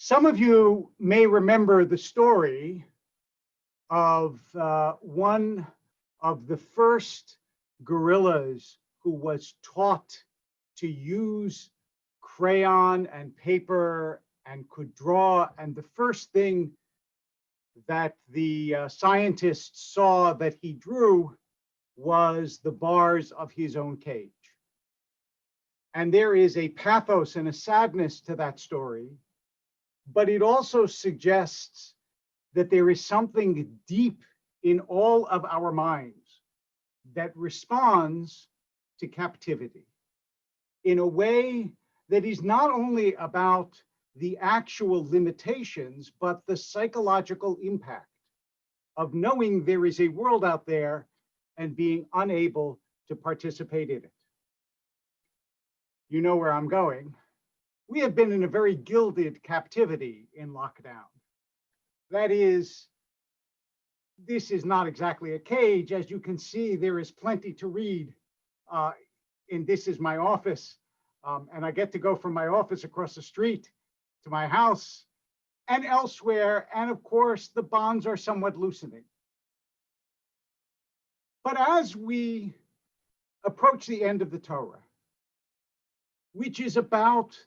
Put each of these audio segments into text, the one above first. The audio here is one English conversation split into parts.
Some of you may remember the story of one of the first gorillas who was taught to use crayon and paper and could draw. And the first thing that the scientists saw that he drew was the bars of his own cage. And there is a pathos and a sadness to that story, but it also suggests that there is something deep in all of our minds that responds to captivity in a way that is not only about the actual limitations, but the psychological impact of knowing there is a world out there and being unable to participate in it. You know where I'm going. We have been in a very gilded captivity in lockdown. That is, this is not exactly a cage. As you can see, there is plenty to read. And this is my office. And I get to go from my office across the street to my house and elsewhere. And of course, the bonds are somewhat loosening. But as we approach the end of the Torah, which is about,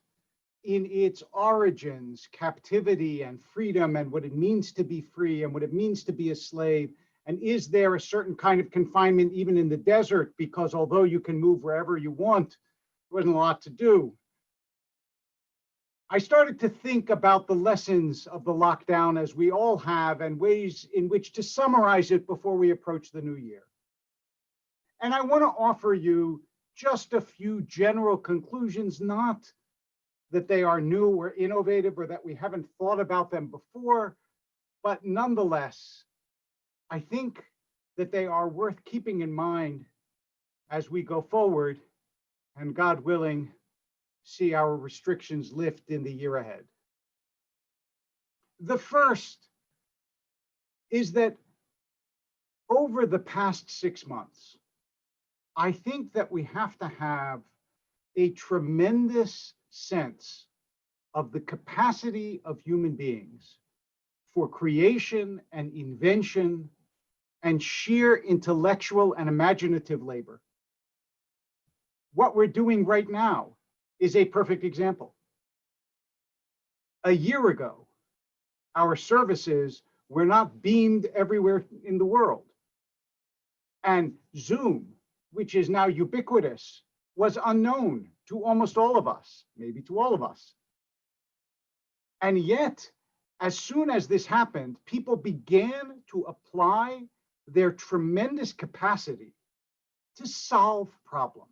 in its origins, captivity and freedom and what it means to be free and what it means to be a slave, and is there a certain kind of confinement even in the desert, because although you can move wherever you want, there wasn't a lot to do. I started to think about the lessons of the lockdown, as we all have, and ways in which to summarize it before we approach the new year. And I want to offer you just a few general conclusions, not that they are new or innovative or that we haven't thought about them before, but nonetheless, I think that they are worth keeping in mind as we go forward and, God willing, see our restrictions lift in the year ahead. The first is that over the past 6 months, I think that we have to have a tremendous sense of the capacity of human beings for creation and invention and sheer intellectual and imaginative labor. What we're doing right now is a perfect example. A year ago, our services were not beamed everywhere in the world. And Zoom, which is now ubiquitous, was unknown to almost all of us, maybe to all of us. And yet, as soon as this happened, people began to apply their tremendous capacity to solve problems.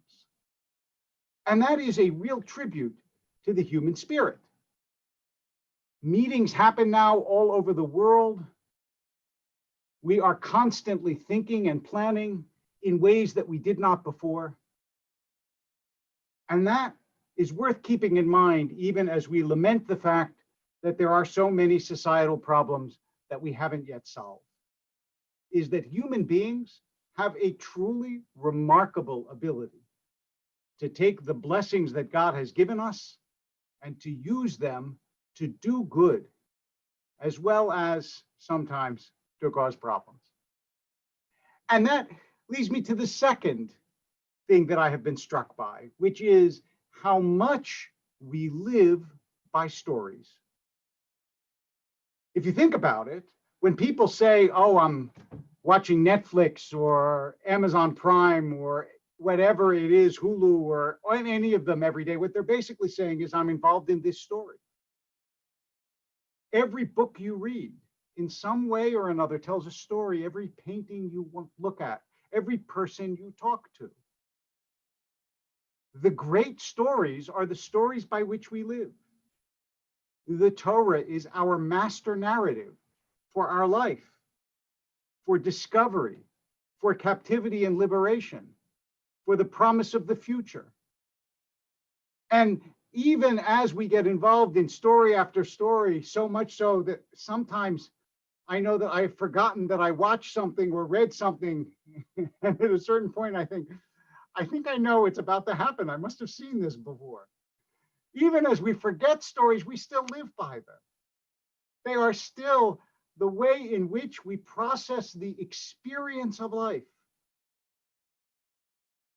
And that is a real tribute to the human spirit. Meetings happen now all over the world. We are constantly thinking and planning in ways that we did not before. And that is worth keeping in mind, even as we lament the fact that there are so many societal problems that we haven't yet solved, is that human beings have a truly remarkable ability to take the blessings that God has given us and to use them to do good, as well as sometimes to cause problems. And that leads me to the second thing that I have been struck by, which is how much we live by stories. If you think about it, when people say, oh, I'm watching Netflix or Amazon Prime or whatever it is, Hulu or any of them every day, what they're basically saying is, I'm involved in this story. Every book you read in some way or another tells a story. Every painting you look at, every person you talk to. The great stories are the stories by which we live. The Torah is our master narrative for our life, for discovery, for captivity and liberation, for the promise of the future. And even as we get involved in story after story, so much so that sometimes I know that I've forgotten that I watched something or read something, and at a certain point I think I know it's about to happen. I must have seen this before. Even as we forget stories, we still live by them. They are still the way in which we process the experience of life.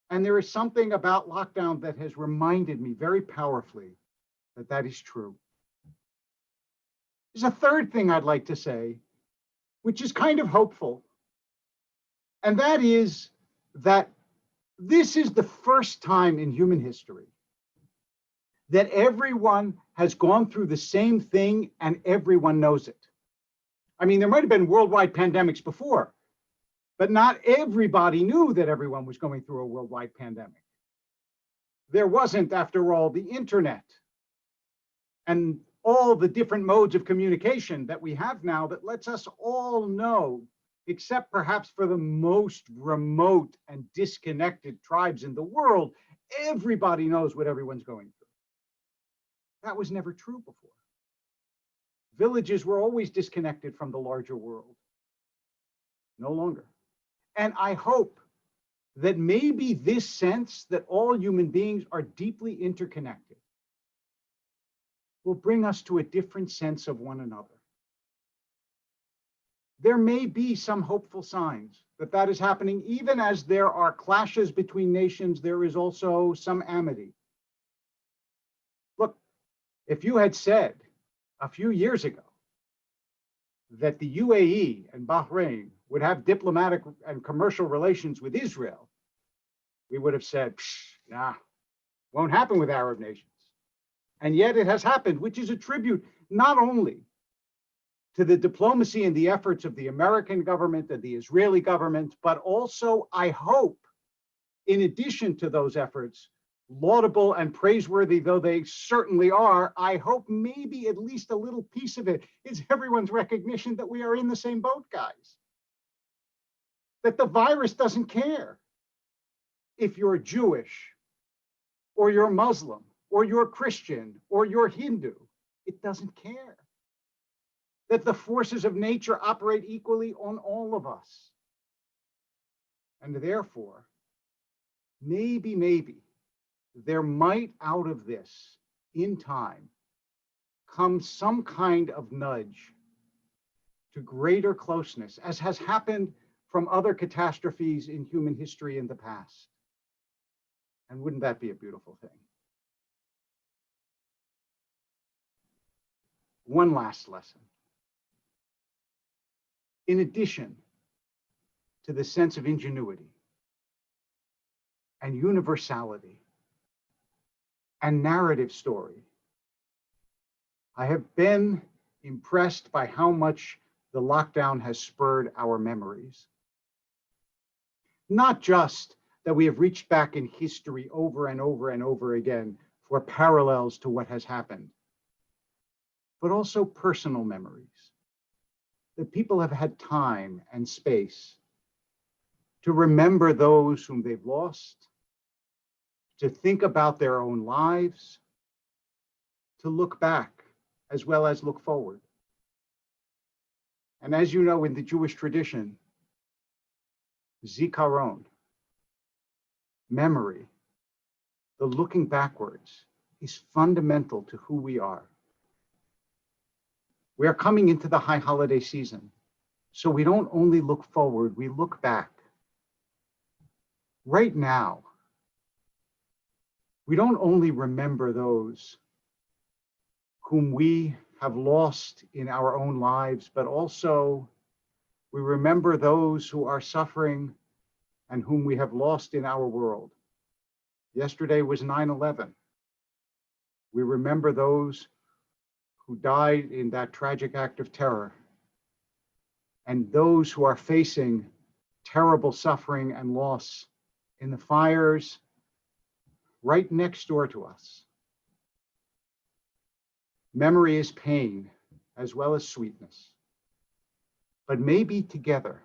And there is something about lockdown that has reminded me very powerfully that that is true. There's a third thing I'd like to say, which is kind of hopeful. And that is that this is the first time in human history that everyone has gone through the same thing and everyone knows it. I mean, there might have been worldwide pandemics before, but not everybody knew that everyone was going through a worldwide pandemic. There wasn't, after all, the internet and all the different modes of communication that we have now that lets us all know, except perhaps for the most remote and disconnected tribes in the world, everybody knows what everyone's going through. That was never true before. Villages were always disconnected from the larger world. No longer. And I hope that maybe this sense that all human beings are deeply interconnected will bring us to a different sense of one another. There may be some hopeful signs that that is happening. Even as there are clashes between nations, there is also some amity. Look, if you had said a few years ago that the UAE and Bahrain would have diplomatic and commercial relations with Israel, we would have said, nah, won't happen with Arab nations. And yet it has happened, which is a tribute not only to the diplomacy and the efforts of the American government and the Israeli government, but also, I hope, in addition to those efforts, laudable and praiseworthy though they certainly are, I hope maybe at least a little piece of it is everyone's recognition that we are in the same boat, guys. That the virus doesn't care if you're Jewish or you're Muslim or you're Christian or you're Hindu. It doesn't care. That the forces of nature operate equally on all of us. And therefore, maybe there might out of this in time come some kind of nudge to greater closeness, as has happened from other catastrophes in human history in the past. And wouldn't that be a beautiful thing? One last lesson. In addition to the sense of ingenuity and universality and narrative story, I have been impressed by how much the lockdown has spurred our memories. Not just that we have reached back in history over and over and over again for parallels to what has happened, but also personal memories. That people have had time and space to remember those whom they've lost, to think about their own lives, to look back as well as look forward. And as you know, in the Jewish tradition, zikaron, memory, the looking backwards, is fundamental to who we are. We are coming into the high holiday season, so we don't only look forward, we look back. Right now, we don't only remember those whom we have lost in our own lives, but also we remember those who are suffering and whom we have lost in our world. Yesterday was 9/11. We remember those who died in that tragic act of terror, and those who are facing terrible suffering and loss in the fires right next door to us. Memory is pain as well as sweetness, but maybe together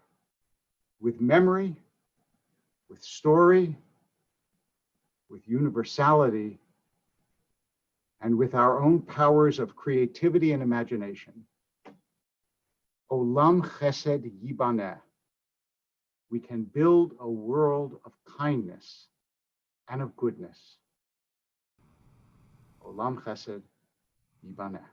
with memory, with story, with universality, and with our own powers of creativity and imagination, Olam Chesed Yibaneh, we can build a world of kindness and of goodness. Olam Chesed Yibaneh.